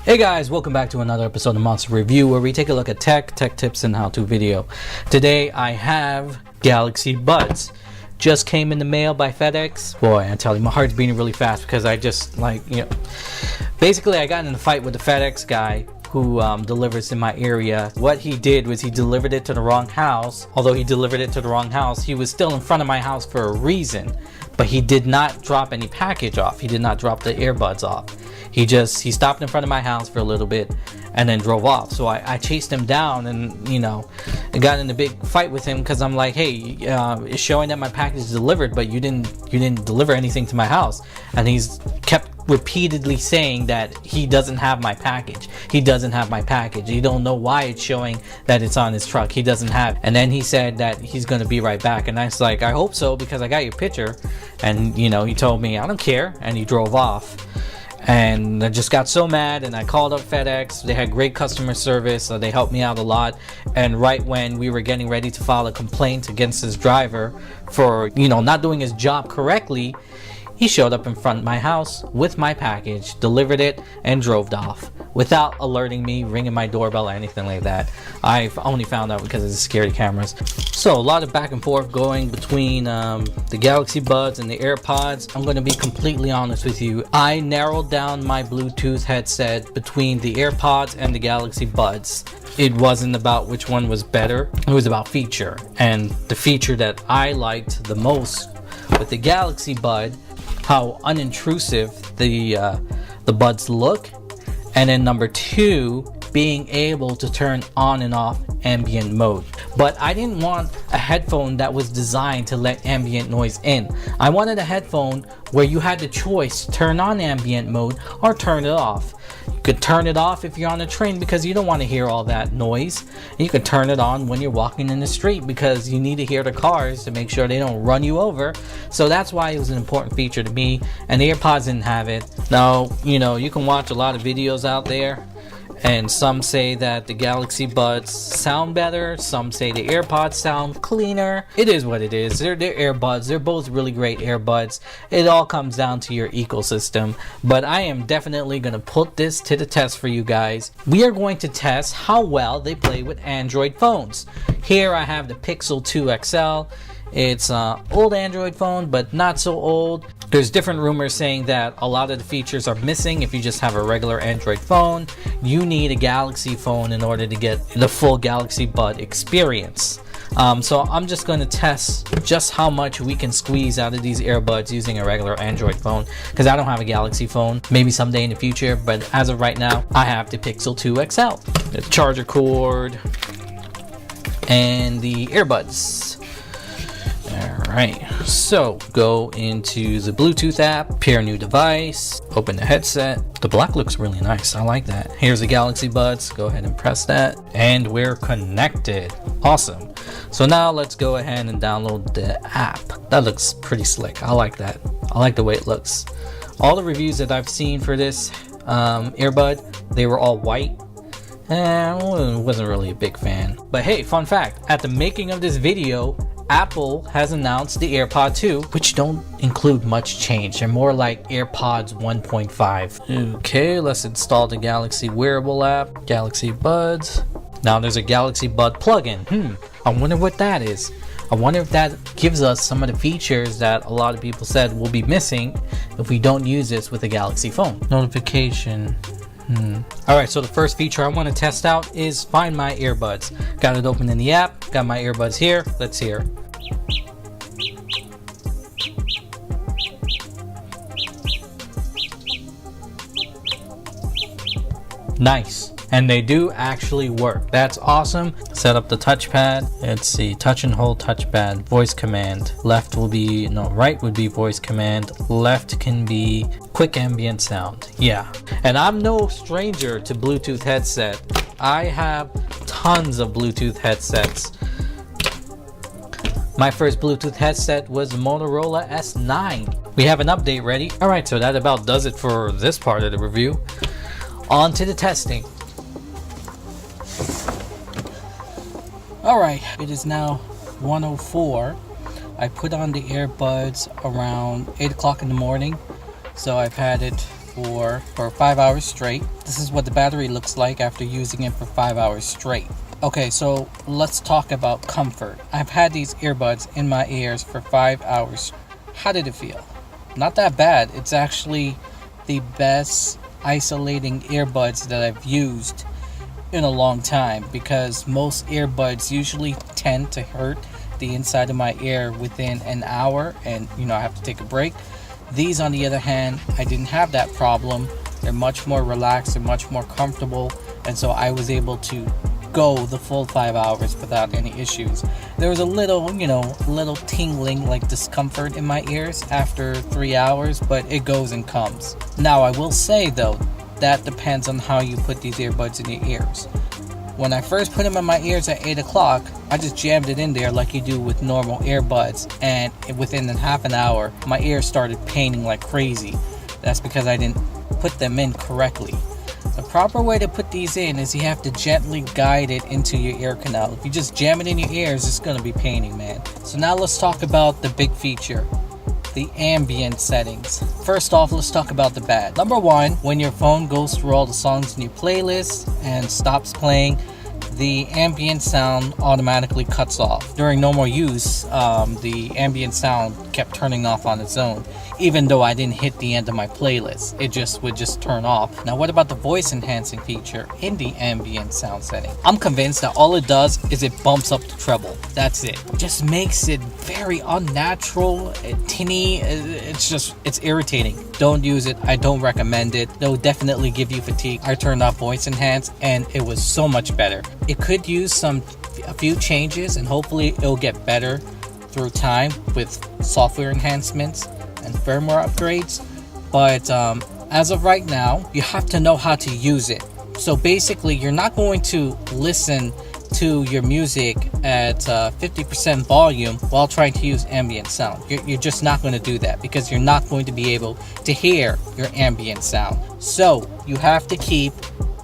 Hey guys, welcome back to another episode of Monster Review, where we take a look at tech tips and how-to video. Today I have Galaxy Buds. Just came in the mail by FedEx. Boy, I tell you, my heart's beating really fast because I just basically I got in a fight with the FedEx guy who delivers in my area. What he did was he delivered it to the wrong house. Although he delivered it to the wrong house, he was still in front of my house for a reason. But he did not drop any package off. He did not drop the earbuds off. He stopped in front of my house for a little bit and then drove off. So I chased him down and, I got in a big fight with him because I'm like, hey, it's showing that my package is delivered, but you didn't deliver anything to my house. And he's kept repeatedly saying that he doesn't have my package. He doesn't have my package. You don't know why it's showing that it's on his truck. He doesn't have it. And then he said that he's going to be right back. And I was like, I hope so, because I got your picture. And, he told me, I don't care. And he drove off. And I just got so mad, and I called up FedEx. They had great customer service, so they helped me out a lot. And right when we were getting ready to file a complaint against this driver for, not doing his job correctly, he showed up in front of my house with my package, delivered it, and drove off without alerting me, ringing my doorbell, or anything like that. I've only found out because of the security cameras. So a lot of back and forth going between the Galaxy Buds and the AirPods. I'm going to be completely honest with you. I narrowed down my Bluetooth headset between the AirPods and the Galaxy Buds. It wasn't about which one was better. It was about feature. And the feature that I liked the most with the Galaxy Bud, how unintrusive the buds look, and then number two, being able to turn on and off ambient mode. But I didn't want a headphone that was designed to let ambient noise in. I wanted a headphone where you had the choice to turn on ambient mode or turn it off. You could turn it off if you're on a train because you don't want to hear all that noise. You could turn it on when you're walking in the street because you need to hear the cars to make sure they don't run you over. So that's why it was an important feature to me, and the AirPods didn't have it. Now, you can watch a lot of videos out there, and some say that the Galaxy Buds sound better. Some say the AirPods sound cleaner. It is what it is. They're AirBuds. They're both really great AirBuds. It all comes down to your ecosystem. But I am definitely going to put this to the test for you guys. We are going to test how well they play with Android phones. Here I have the Pixel 2 XL. It's an old Android phone, but not so old. There's different rumors saying that a lot of the features are missing if you just have a regular Android phone. You need a Galaxy phone in order to get the full Galaxy Bud experience. So I'm just going to test just how much we can squeeze out of these earbuds using a regular Android phone, because I don't have a Galaxy phone. Maybe someday in the future, but as of right now, I have the Pixel 2 XL. The charger cord and the earbuds. Alright, so go into the Bluetooth app, pair a new device, open the headset. The black looks really nice. I like that. Here's the Galaxy Buds. Go ahead and press that, and we're connected. Awesome. So now let's go ahead and download the app. That looks pretty slick. I like that. I like the way it looks. All the reviews that I've seen for this earbud, they were all white. I wasn't really a big fan. But hey, fun fact, at the making of this video, Apple has announced the AirPod 2, which don't include much change. They're more like AirPods 1.5. Okay, let's install the Galaxy Wearable app, Galaxy Buds. Now there's a Galaxy Bud plugin. I wonder what that is. I wonder if that gives us some of the features that a lot of people said will be missing if we don't use this with a Galaxy phone. Notification. Alright, so the first feature I want to test out is Find My Earbuds. Got it open in the app, got my earbuds here. Let's hear. Nice. And they do actually work. That's awesome. Set up the touchpad. Let's see, touch and hold touchpad, voice command. Right would be voice command. Left can be quick ambient sound. Yeah. And I'm no stranger to Bluetooth headset. I have tons of Bluetooth headsets. My first Bluetooth headset was the Motorola S9. We have an update ready. Alright, so that about does it for this part of the review. On to the testing. Alright, it is now 1:04. I put on the earbuds around 8 o'clock in the morning. So I've had it for 5 hours straight. This is what the battery looks like after using it for 5 hours straight. Okay, so let's talk about comfort. I've had these earbuds in my ears for 5 hours. How did it feel? Not that bad. It's actually the best isolating earbuds that I've used in a long time, because most earbuds usually tend to hurt the inside of my ear within an hour, and I have to take a break. These, on the other hand, I didn't have that problem. They're much more relaxed and much more comfortable, and so I was able to go the full 5 hours without any issues. There was a little tingling, like discomfort in my ears after 3 hours, but it goes and comes. Now, I will say though, that depends on how you put these earbuds in your ears. When I first put them in my ears at 8 o'clock, I just jammed it in there like you do with normal earbuds, and within half an hour, my ears started paining like crazy. That's because I didn't put them in correctly. The proper way to put these in is you have to gently guide it into your ear canal. If you just jam it in your ears, it's going to be paining, man. So now let's talk about the big feature, the ambient settings. First off, let's talk about the bad. Number one, when your phone goes through all the songs in your playlist and stops playing, the ambient sound automatically cuts off. During normal use, the ambient sound kept turning off on its own, even though I didn't hit the end of my playlist. It would just turn off. Now, what about the voice enhancing feature in the ambient sound setting? I'm convinced that all it does is it bumps up the treble. That's it. Just makes it very unnatural, tinny. It's irritating. Don't use it. I don't recommend it. It'll definitely give you fatigue. I turned off voice enhance and it was so much better. It could use a few changes, and hopefully it'll get better through time with software enhancements and firmware upgrades. But as of right now, you have to know how to use it. So basically, you're not going to listen to your music at 50% volume while trying to use ambient sound. You're just not going to do that, because you're not going to be able to hear your ambient sound. So you have to keep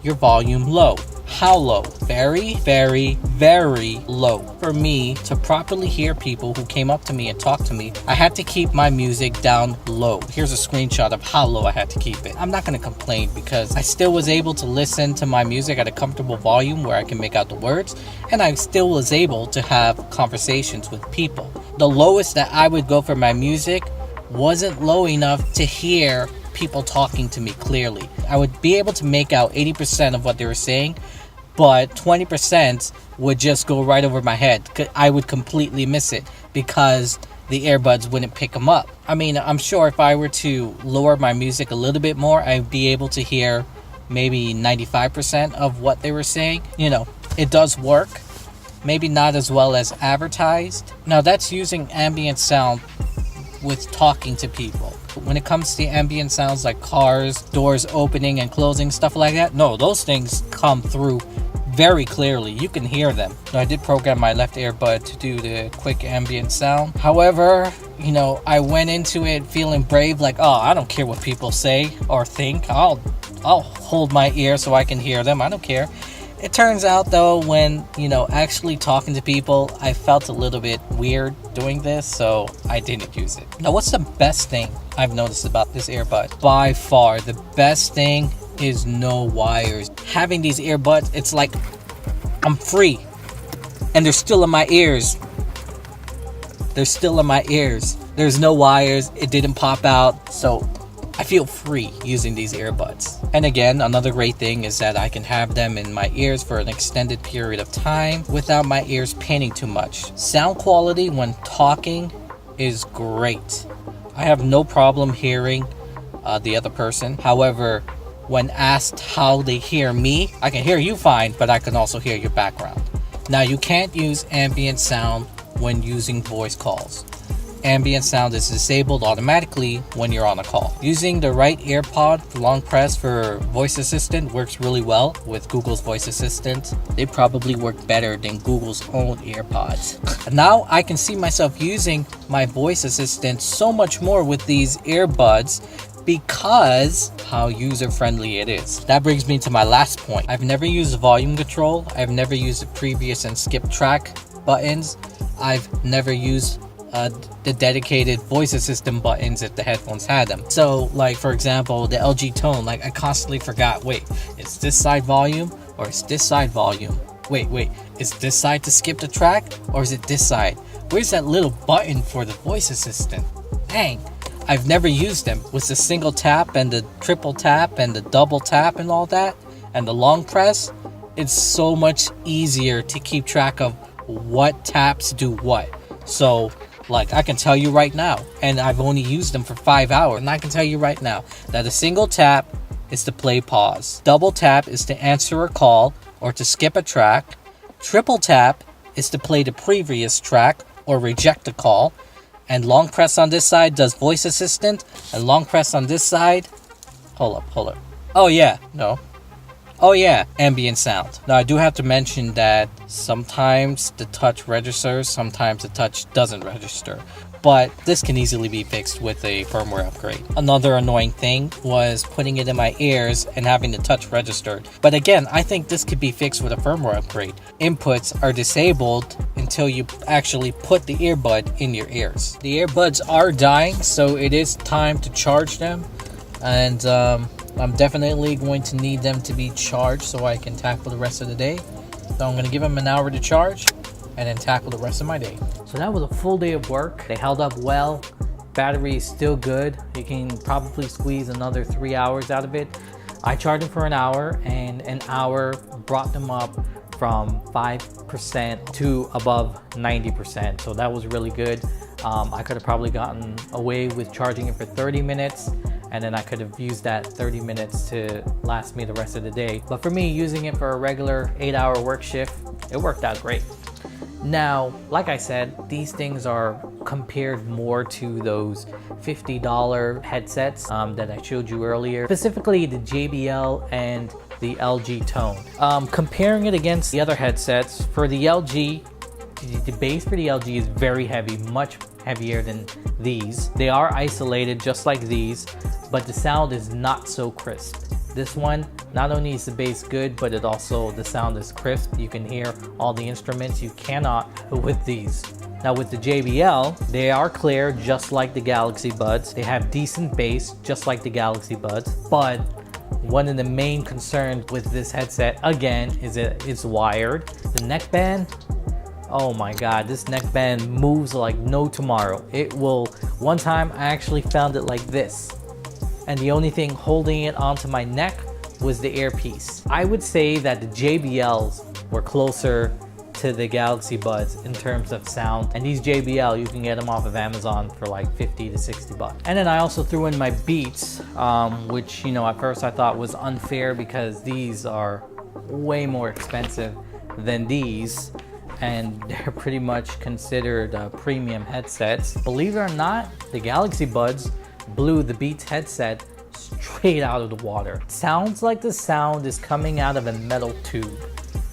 your volume low. How low? Very, very, very low. For me to properly hear people who came up to me and talked to me, I had to keep my music down low. Here's a screenshot of how low I had to keep it. I'm not going to complain, because I still was able to listen to my music at a comfortable volume where I can make out the words, and I still was able to have conversations with people. The lowest that I would go for my music wasn't low enough to hear people talking to me clearly. I would be able to make out 80% of what they were saying, but 20% would just go right over my head. I would completely miss it because the earbuds wouldn't pick them up. I mean, I'm sure if I were to lower my music a little bit more, I'd be able to hear maybe 95% of what they were saying. It does work. Maybe not as well as advertised. Now, that's using ambient sound with talking to people. When it comes to ambient sounds like cars, doors opening and closing, stuff like that, no, those things come through very clearly. You can hear them. Now, I did program my left earbud to do the quick ambient sound. However, I went into it feeling brave, like, oh, I don't care what people say or think. I'll hold my ear so I can hear them. I don't care. It turns out, though, when, actually talking to people, I felt a little bit weird doing this, so I didn't use it. Now, what's the best thing I've noticed about this earbud? By far, the best thing is no wires. Having these earbuds, it's like I'm free, and they're still in my ears. There's no wires. It didn't pop out, so I feel free using these earbuds. And again, another great thing is that I can have them in my ears for an extended period of time without my ears paining too much. Sound quality when talking is great. I have no problem hearing the other person. However, when asked how they hear me, I can hear you fine, but I can also hear your background. Now, you can't use ambient sound when using voice calls. Ambient sound is disabled automatically when you're on a call. Using the right earpod, long press for voice assistant works really well with Google's voice assistant. They probably work better than Google's own earpods. Now I can see myself using my voice assistant so much more with these earbuds because how user-friendly it is. That brings me to my last point. I've never used volume control. I've never used the previous and skip track buttons. I've never used the dedicated voice assistant buttons if the headphones had them. So like for example, the LG tone, like I constantly forgot, wait, is this side volume or is this side volume? Wait, is this side to skip the track or is it this side? Where's that little button for the voice assistant? Dang, I've never used them. With the single tap and the triple tap and the double tap and all that and the long press, it's so much easier to keep track of what taps do what. So like I can tell you right now, and I've only used them for 5 hours, and I can tell you right now that a single tap is to play pause, double tap is to answer a call or to skip a track, triple tap is to play the previous track or reject a call, and long press on this side does voice assistant, and long press on this side, hold up, oh yeah, ambient sound. Now I do have to mention that sometimes the touch registers, sometimes the touch doesn't register, but this can easily be fixed with a firmware upgrade. Another annoying thing was putting it in my ears and having the touch registered, but again, I think this could be fixed with a firmware upgrade. Inputs are disabled until you actually put the earbud in your ears. The earbuds are dying, so it is time to charge them, and I'm definitely going to need them to be charged so I can tackle the rest of the day. So I'm going to give them an hour to charge and then tackle the rest of my day. So that was a full day of work. They held up well. Battery is still good. You can probably squeeze another 3 hours out of it. I charged them for an hour, and an hour brought them up from 5% to above 90%. So that was really good. I could have probably gotten away with charging it for 30 minutes, and then I could have used that 30 minutes to last me the rest of the day. But for me, using it for a regular 8-hour work shift, it worked out great. Now, like I said, these things are compared more to those $50 headsets that I showed you earlier, specifically the JBL and the LG Tone. Comparing it against the other headsets, for the LG, the bass for the LG is very heavy, much heavier than these. They are isolated just like these, but the sound is not so crisp. This one, not only is the bass good, but it also, the sound is crisp. You can hear all the instruments. You cannot with these. Now with the JBL, they are clear just like the Galaxy Buds. They have decent bass just like the Galaxy Buds, but one of the main concerns with this headset, again, is it's wired. The neckband, oh my god, this neckband moves like no tomorrow. It will, one time I actually found it like this, and the only thing holding it onto my neck was the earpiece. I would say that the JBLs were closer to the Galaxy Buds in terms of sound, and these JBL, you can get them off of Amazon for like 50 to 60 bucks. And then I also threw in my Beats, which, you know, at first I thought was unfair because these are way more expensive than these, and they're pretty much considered premium headsets. Believe it or not, the Galaxy Buds blew the Beats headset straight out of the water. It sounds like the sound is coming out of a metal tube.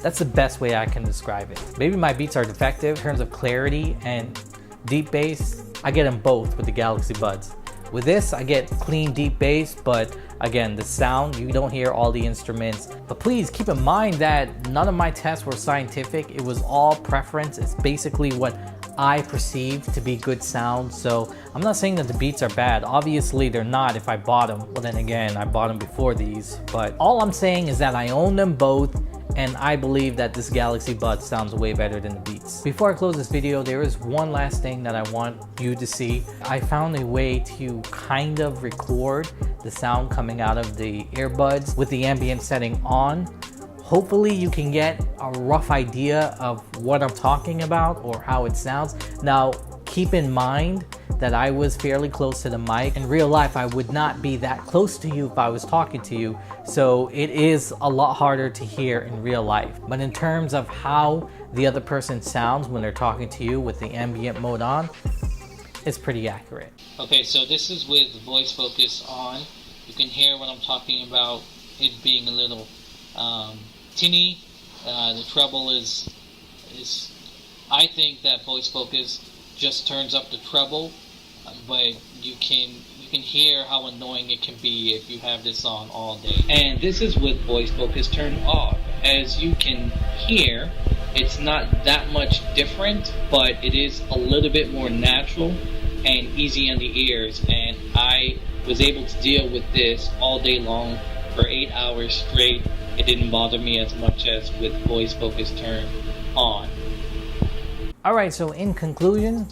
That's the best way I can describe it. Maybe my Beats are defective in terms of clarity and deep bass. I get them both with the Galaxy Buds. With this, I get clean deep bass, but again, the sound, you don't hear all the instruments. But please keep in mind that none of my tests were scientific. It was all preference. It's basically what I perceive to be good sound. So I'm not saying that the Beats are bad. Obviously they're not if I bought them. Well, then again, I bought them before these. But all I'm saying is that I own them both, and I believe that this Galaxy Buds sounds way better than the Beats. Before I close this video, there is one last thing that I want you to see. I found a way to kind of record the sound coming out of the earbuds with the ambient setting on. Hopefully you can get a rough idea of what I'm talking about or how it sounds. Now, keep in mind that I was fairly close to the mic. In real life, I would not be that close to you if I was talking to you, so it is a lot harder to hear in real life. But in terms of how the other person sounds when they're talking to you with the ambient mode on, it's pretty accurate. Okay, so this is with voice focus on. You can hear what I'm talking about, it being a little tinny. The treble is I think that voice focus just turns up the treble, but you can hear how annoying it can be if you have this on all day. And this is with voice focus turned off. As you can hear, It's not that much different, but it is a little bit more natural and easy on the ears, and I was able to deal with this all day long for 8 hours straight. It didn't bother me as much as with voice focus turned on. Alright, so in conclusion,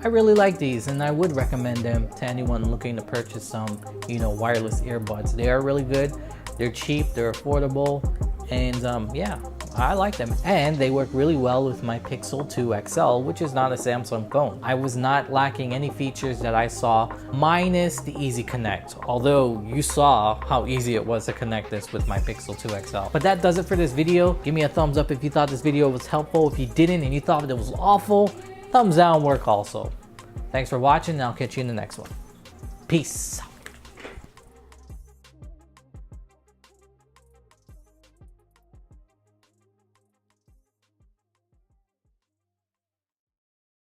I really like these and I would recommend them to anyone looking to purchase some, wireless earbuds. They are really good, they're cheap, they're affordable, and yeah, I like them. And they work really well with my Pixel 2 XL, which is not a Samsung phone. I was not lacking any features that I saw, minus the Easy Connect. Although you saw how easy it was to connect this with my Pixel 2 XL. But that does it for this video. Give me a thumbs up if you thought this video was helpful. If you didn't and you thought it was awful, thumbs down work also. Thanks for watching, and I'll catch you in the next one. Peace.